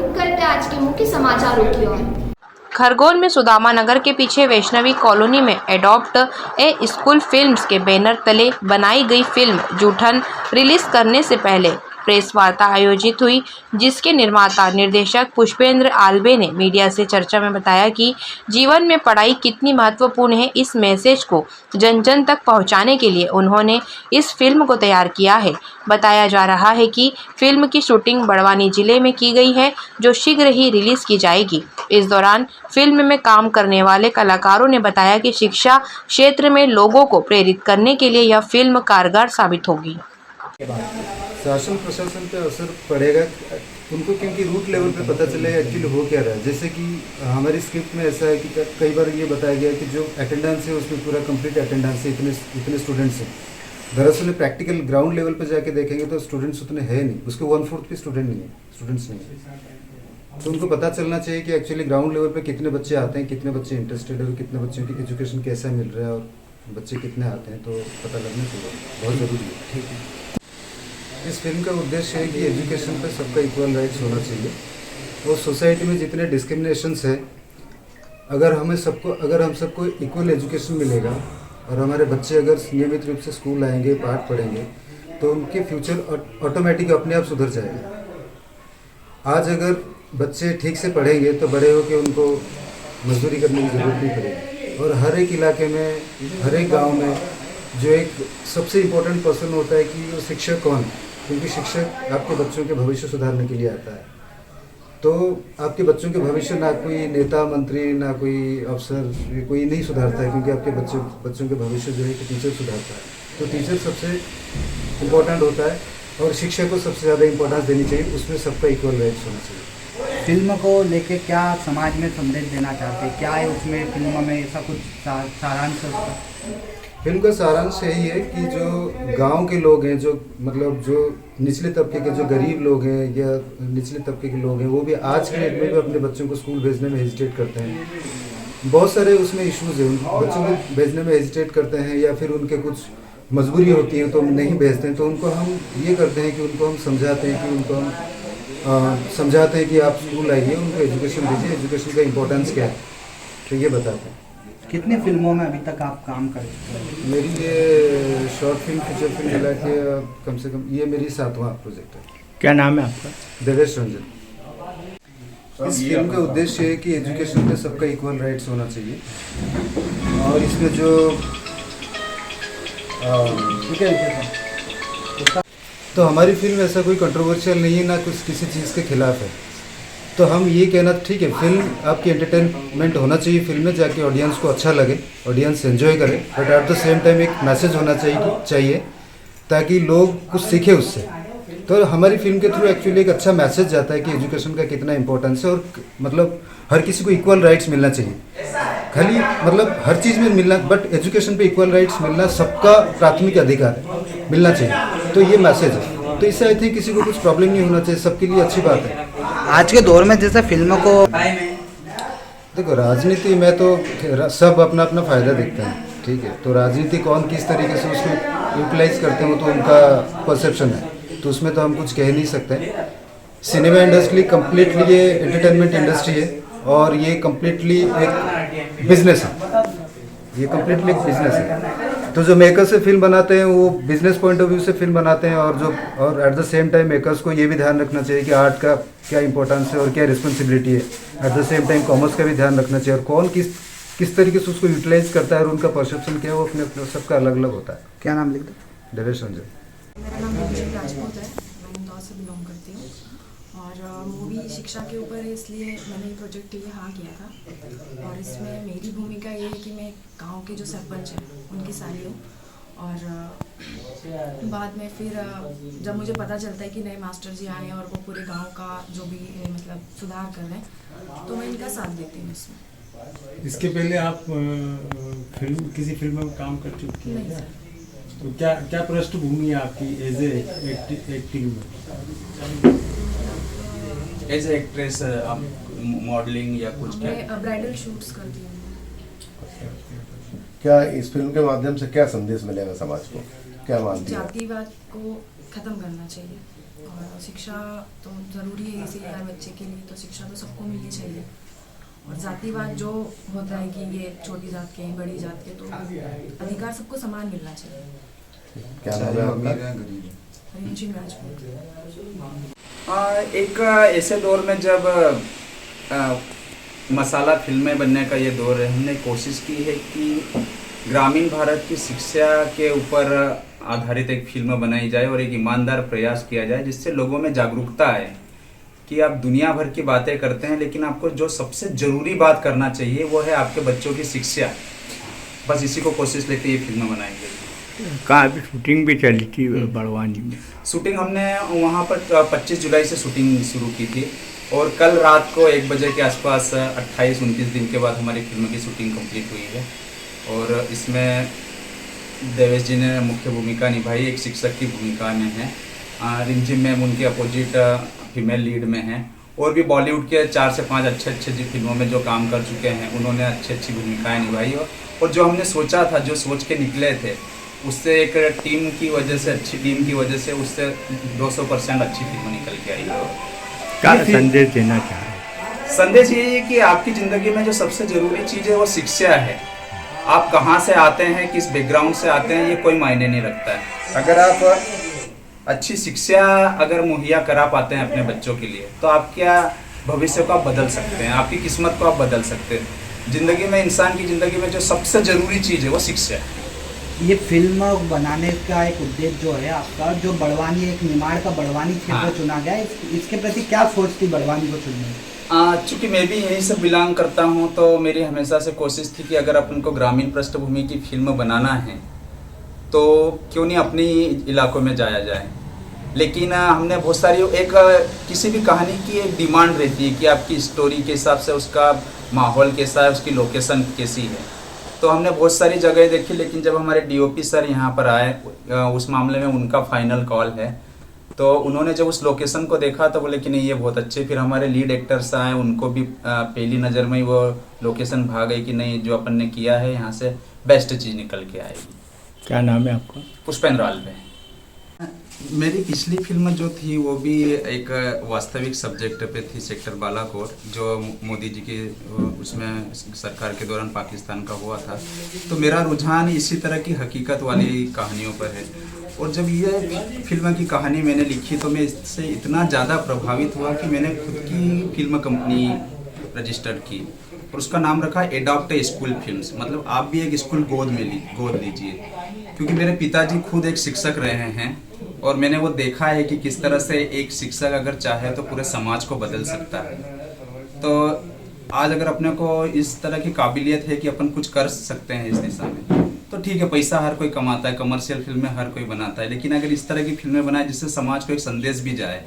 रुक करते आज के मुख्य समाचारों की ओर। खरगोन में सुदामा नगर के पीछे वैष्णवी कॉलोनी में एडॉप्ट ए स्कूल फिल्म्स के बैनर तले बनाई गई फिल्म जूठन रिलीज करने से पहले प्रेस वार्ता आयोजित हुई, जिसके निर्माता निर्देशक पुष्पेंद्र आल्बे ने मीडिया से चर्चा में बताया कि जीवन में पढ़ाई कितनी महत्वपूर्ण है। इस मैसेज को जन जन तक पहुंचाने के लिए उन्होंने इस फिल्म को तैयार किया है। बताया जा रहा है कि फिल्म की शूटिंग बड़वानी जिले में की गई है, जो शीघ्र ही रिलीज की जाएगी। इस दौरान फिल्म में काम करने वाले कलाकारों ने बताया कि शिक्षा क्षेत्र में लोगों को प्रेरित करने के लिए यह फिल्म कारगर साबित होगी। शासन प्रशासन पे असर पड़ेगा उनको, क्योंकि रूट लेवल पे पता चलेगा एक्चुअली हो क्या रहा है। जैसे कि हमारी स्क्रिप्ट में ऐसा है कि कई बार ये बताया गया कि जो अटेंडेंस है उसमें पूरा कंप्लीट अटेंडेंस है, इतने स्टूडेंट्स हैं। दरअसल प्रैक्टिकल ग्राउंड लेवल पे जाके देखेंगे तो स्टूडेंट्स उतने है नहीं, उसके 1/4 भी स्टूडेंट्स नहीं है। तो उनको पता चलना चाहिए कि एक्चुअली ग्राउंड लेवल पे कितने बच्चे आते हैं, कितने बच्चे इंटरेस्टेड है और कितने बच्चों की एजुकेशन कैसा मिल रहा है और बच्चे कितने आते हैं, तो पता लगना चाहिए, बहुत ज़रूरी है। ठीक है, इस फिल्म का उद्देश्य है कि एजुकेशन पे सबका इक्वल राइट्स होना चाहिए और सोसाइटी में जितने डिस्क्रिमिनेशंस है, अगर हम सबको इक्वल एजुकेशन मिलेगा और हमारे बच्चे अगर नियमित रूप से स्कूल आएंगे, पाठ पढ़ेंगे, तो उनके फ्यूचर ऑटोमेटिक अपने आप सुधर जाएगा। आज अगर बच्चे ठीक से पढ़ेंगे तो बड़े होकर उनको मजदूरी करने की ज़रूरत नहीं पड़ेगी। और हर एक इलाके में, हर एक गाँव में जो एक सबसे इम्पोर्टेंट पर्सन होता है कि वो शिक्षक कौन है, क्योंकि शिक्षक आपके बच्चों के भविष्य सुधारने के लिए आता है। तो आपके बच्चों के भविष्य ना कोई नेता मंत्री ना कोई अफसर कोई नहीं सुधारता है, क्योंकि आपके बच्चों के भविष्य जो है कि टीचर सुधारता है। तो टीचर सबसे इम्पोर्टेंट होता है और शिक्षा को सबसे ज़्यादा इम्पोर्टेंस देनी चाहिए, उसमें सबका इक्वल राइट्स होना चाहिए। फिल्म को लेके क्या समाज में संदेश देना चाहते हैं, क्या है उसमें फिल्म में ऐसा कुछ सारांश है उसका? फिल्म का सारांश यही है कि जो गांव के लोग हैं, जो मतलब जो निचले तबके के, जो गरीब लोग हैं या निचले तबके के लोग हैं, वो भी आज के डेट में भी अपने बच्चों को स्कूल भेजने में हेजिटेट करते हैं। बहुत सारे उसमें इश्यूज हैं, बच्चों को भेजने में हेजिटेट करते हैं या फिर उनके कुछ मजबूरी होती है तो हम नहीं भेजते हैं। तो उनको हम ये करते हैं कि उनको हम समझाते हैं कि आप स्कूल आइए, उनको एजुकेशन दीजिए, एजुकेशन का इम्पोर्टेंस क्या है, तो ये बताते हैं। कितने फिल्मों में अभी तक आप काम कर चुके हैं? मेरी ये शॉर्ट फिल्म, फीचर फिल्म मिला के कम से कम ये मेरी 7वां प्रोजेक्ट है। क्या नाम है आपका? देवेश रंजन। इस फिल्म का उद्देश्य है कि एजुकेशन में सबका इक्वल राइट्स होना चाहिए और इसमें जो तो हमारी फिल्म ऐसा कोई कंट्रोवर्शियल नहीं है, ना कुछ किसी चीज़ के खिलाफ है। तो हम ये कहना, ठीक है, फिल्म आपकी एंटरटेनमेंट होना चाहिए, फिल्म में जाके ऑडियंस को अच्छा लगे, ऑडियंस एंजॉय करे, but at the same time एक मैसेज होना चाहिए ताकि लोग कुछ सीखे उससे। तो हमारी फिल्म के थ्रू एक्चुअली एक अच्छा मैसेज जाता है कि एजुकेशन का कितना इंपॉर्टेंस है और मतलब हर किसी को इक्वल राइट्स मिलना चाहिए। खाली मतलब हर चीज़ में मिलना, बट एजुकेशन पे इक्वल राइट्स मिलना सबका प्राथमिक अधिकार है, मिलना चाहिए। तो ये मैसेज है, तो इससे आई थिंक किसी को कुछ प्रॉब्लम नहीं होना चाहिए, सबके लिए अच्छी बात है। आज के दौर में जैसे फिल्मों को देखो, राजनीति में तो सब अपना अपना फ़ायदा देखते हैं, ठीक है। तो राजनीति कौन किस तरीके से उसको यूटिलाइज करते हैं वो तो उनका परसेप्शन है, तो उसमें तो हम कुछ कह नहीं सकते। सिनेमा इंडस्ट्री कम्प्लीटली ये एंटरटेनमेंट इंडस्ट्री है और ये कम्प्लीटली एक बिजनेस है, ये कम्प्लीटली एक बिजनेस है। तो जो मेकर्स से फिल्म बनाते हैं वो बिजनेस पॉइंट ऑफ व्यू से फिल्म बनाते हैं और at the same time makers को ये भी ध्यान रखना चाहिए कि आर्ट का क्या इंपॉर्टेंस है और क्या रिस्पॉन्सिबिलिटी है। At the same time commerce का भी ध्यान रखना चाहिए और कौन किस तरीके से उसको यूटिलाइज करता है और उनका परसेप्शन क्या है, वो अपने सबका अलग अलग होता है। क्या नाम लिख दो? देवेश रंजन। मेरा नाम अभिषेक राजपूत है, मैं इंदौर से बिलोंग करती हूँ और मूवी शिक्षा के ऊपर है, इसलिए मैंने ये प्रोजेक्ट के लिए हाँ किया था। और इसमें मेरी भूमिका ये है कि मैं गांव के जो सरपंच हैं उनकी साली हूँ और बाद में फिर जब मुझे पता चलता है कि नए मास्टर जी आए हैं और वो पूरे गांव का जो भी मतलब सुधार कर रहे हैं, तो मैं इनका साथ देती हूँ इसमें। इसके पहले आप किसी फिल्म में काम कर चुकी हैं क्या? तो क्या पृष्ठभूमि है आपकी एज ए एक्टिंग में? एज ए एक्ट्रेस आप मॉडलिंग या कुछ? मैं ब्राइडल शूट्स करती हूँ। क्या इस फिल्म के माध्यम से क्या संदेश मिलेगा समाज को, क्या मानती है? जातिवाद को खत्म करना चाहिए और शिक्षा तो ज़रूरी है इसीलिए हर बच्चे के लिए, तो शिक्षा तो सबको मिलनी चाहिए। और जातिवाद जो होता है कि ये छोटी जात के हैं, बड़ी जात के, तो अधिकार सबको समान मिलना चाहिए। क्या नाम है आपका? रिमझिम राजपूत। एक ऐसे दौर में जब मसाला फिल्में बनने का ये दौर है, हमने कोशिश की है कि ग्रामीण भारत की शिक्षा के ऊपर आधारित एक फिल्म बनाई जाए और एक ईमानदार प्रयास किया जाए जिससे लोगों में जागरूकता आए कि आप दुनिया भर की बातें करते हैं लेकिन आपको जो सबसे ज़रूरी बात करना चाहिए वो है आपके बच्चों की शिक्षा। बस इसी को कोशिश लेके ये फिल्म बनाई गई। कहाँ अभी शूटिंग भी चली थी बड़वानी में? शूटिंग हमने वहाँ पर 25 जुलाई से शूटिंग शुरू की थी और कल रात को 1 बजे के आसपास 28-29 दिन के बाद हमारी फिल्म की शूटिंग कंप्लीट हुई है। और इसमें देवेश जी ने मुख्य भूमिका निभाई, एक शिक्षक की भूमिका में है। रिमझिम मैम उनके अपोजिट फीमेल लीड में हैं। और भी बॉलीवुड के 4 से 5 अच्छे जी फिल्मों में जो काम कर चुके हैं उन्होंने अच्छी भूमिकाएं निभाई। और जो हमने सोचा था, जो सोच के निकले थे, उससे एक टीम की वजह से, अच्छी टीम की वजह से उससे 200% अच्छी फिल्म निकल के आई है। क्या संदेश देना चाह रहे हैं? संदेश ये है कि आपकी ज़िंदगी में जो सबसे ज़रूरी चीज़ है वो शिक्षा है। आप कहाँ से आते हैं, किस बैकग्राउंड से आते हैं, ये कोई मायने नहीं रखता है। अगर आप अच्छी शिक्षा अगर मुहैया करा पाते हैं अपने बच्चों के लिए तो आपका भविष्य को आप बदल सकते हैं, आपकी किस्मत को आप बदल सकते हैं। ज़िंदगी में, इंसान की ज़िंदगी में जो सबसे ज़रूरी चीज़ है वो शिक्षा है। ये फिल्म बनाने का एक उद्देश्य जो है आपका, जो बड़वानी, एक निमाड़ का बड़वानी क्षेत्र चुना गया, इसके प्रति क्या सोच थी बड़वानी को चुनने में? चूँकि मैं भी यहीं से बिलोंग करता हूँ तो मेरी हमेशा से कोशिश थी कि अगर अपन को ग्रामीण पृष्ठभूमि की फिल्म बनाना है तो क्यों नहीं अपने इलाकों में जाया जाए। लेकिन हमने बहुत सारी, एक किसी भी कहानी की एक डिमांड रहती है कि आपकी स्टोरी के हिसाब से उसका माहौल कैसा है, उसकी लोकेशन कैसी है। तो हमने बहुत सारी जगह देखी, लेकिन जब हमारे डीओपी सर यहाँ पर आए, उस मामले में उनका फाइनल कॉल है। तो उन्होंने जब उस लोकेशन को देखा तो बोले कि नहीं ये बहुत अच्छे। फिर हमारे लीड एक्टर्स आए, उनको भी पहली नज़र में ही वो लोकेशन भा गई कि नहीं जो अपन ने किया है यहाँ से बेस्ट चीज़ निकल के आएगी। क्या नाम है आपका? पुष्पेंद्र आल्वे। मेरी पिछली फिल्म जो थी वो भी एक वास्तविक सब्जेक्ट पे थी, सेक्टर बालाकोट, जो मोदी जी के उसमें सरकार के दौरान पाकिस्तान का हुआ था। तो मेरा रुझान इसी तरह की हकीकत वाली कहानियों पर है। और जब ये फिल्म की कहानी मैंने लिखी तो मैं इससे इतना ज़्यादा प्रभावित हुआ कि मैंने खुद की फिल्म कंपनी रजिस्टर्ड की और उसका नाम रखा एडॉप्ट ए स्कूल फिल्म्स। मतलब आप भी एक स्कूल गोद लीजिए, क्योंकि मेरे पिताजी खुद एक शिक्षक रहे हैं और मैंने वो देखा है कि किस तरह से एक शिक्षक अगर चाहे तो पूरे समाज को बदल सकता है। तो आज अगर अपने को इस तरह की काबिलियत है कि अपन कुछ कर सकते हैं इस दिशा में, तो ठीक है, पैसा हर कोई कमाता है, कमर्शियल फिल्में हर कोई बनाता है, लेकिन अगर इस तरह की फिल्में बनाए जिससे समाज को एक संदेश भी जाए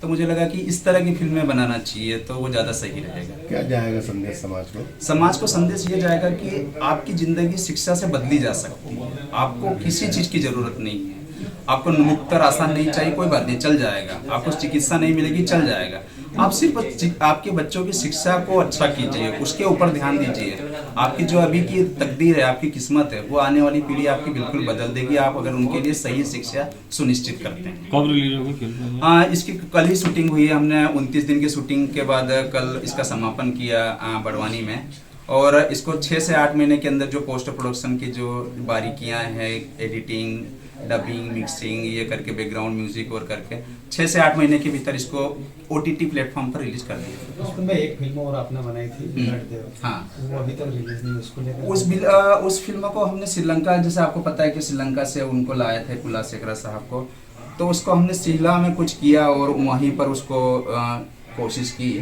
तो मुझे लगा कि इस तरह की फिल्में बनाना चाहिए तो वो ज़्यादा सही रहेगा। क्या जाएगा संदेश समाज को? समाज को संदेश ये जाएगा कि आपकी ज़िंदगी शिक्षा से बदली जा सकती है। आपको किसी चीज़ की ज़रूरत नहीं है। आपको मुफ्त राशन नहीं चाहिए, कोई बात नहीं, चल जाएगा। आपको चिकित्सा नहीं मिलेगी, चल जाएगा। आप सिर्फ आपके बच्चों की शिक्षा को अच्छा कीजिए, उसके ऊपर ध्यान दीजिए। आपकी जो अभी की तकदीर है, आपकी किस्मत है, वो आने वाली पीढ़ी आपकी बिल्कुल बदल देगी, आप अगर उनके लिए सही शिक्षा सुनिश्चित करते हैं। कब रिलीज होगी? इसकी कल ही शूटिंग हुई है। हमने 29 दिन की शूटिंग के बाद कल इसका समापन किया बड़वानी में। और इसको 6 से 8 महीने के अंदर जो पोस्ट प्रोडक्शन की जो बारीकियां हैं, एडिटिंग, डबिंग, मिक्सिंग, ये करके बैकग्राउंड म्यूजिक और करके 6 से 8 महीने के भीतर इसको OTT प्लेटफॉर्म पर रिलीज कर दिया। उसमें एक फिल्म और आपने बनाई थी, हाँ, वो अभी तक रिलीज नहीं, उसको लेकर उस फिल्म को हमने श्रीलंका, जैसे आपको पता है कि श्रीलंका से उनको लाए थे कुलाशेखर साहब को, तो उसको हमने शिला में कुछ किया और वहीं पर उसको कोशिश की,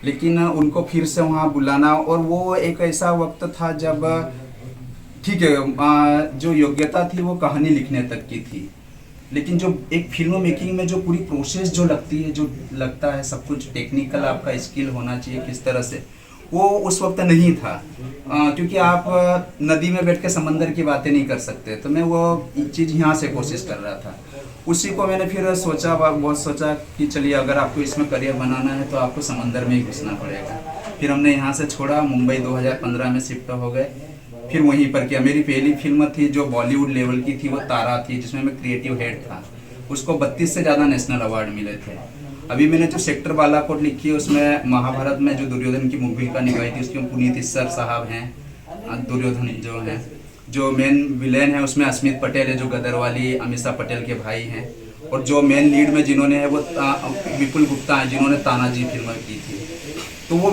लेकिन उनको फिर से वहाँ बुलाना, और वो एक ऐसा वक्त था जब ठीक है जो योग्यता थी वो कहानी लिखने तक की थी, लेकिन जो एक फिल्म मेकिंग में जो पूरी प्रोसेस जो लगती है, जो लगता है सब कुछ टेक्निकल आपका स्किल होना चाहिए किस तरह से, वो उस वक्त नहीं था। क्योंकि आप नदी में बैठ के समंदर की बातें नहीं कर सकते, तो मैं वो चीज़ यहाँ से कोशिश कर रहा था। उसी को मैंने फिर सोचा, बहुत सोचा कि चलिए अगर आपको इसमें करियर बनाना है तो आपको समंदर में ही घुसना पड़ेगा। फिर हमने यहाँ से छोड़ा, मुंबई 2015 में शिफ्ट हो गए, फिर वहीं पर किया। मेरी पहली फिल्म थी जो बॉलीवुड लेवल की थी, वो तारा थी, जिसमें मैं क्रिएटिव हेड था। उसको 32 से ज़्यादा नेशनल अवार्ड मिले थे। अभी मैंने जो सेक्टर बालाकोट लिखी है उसमें महाभारत में जो दुर्योधन की भूमिका निभाई थी उसमें पुनीत इस्सर साहब हैं, दुर्योधन जो हैं। जो मेन विलेन है उसमें अस्मित पटेल है जो गदरवाली अमीषा पटेल के भाई हैं, और जो मेन लीड में जिन्होंने है वो विपुल गुप्ता हैं जिन्होंने तानाजी फिल्म की थी। तो वो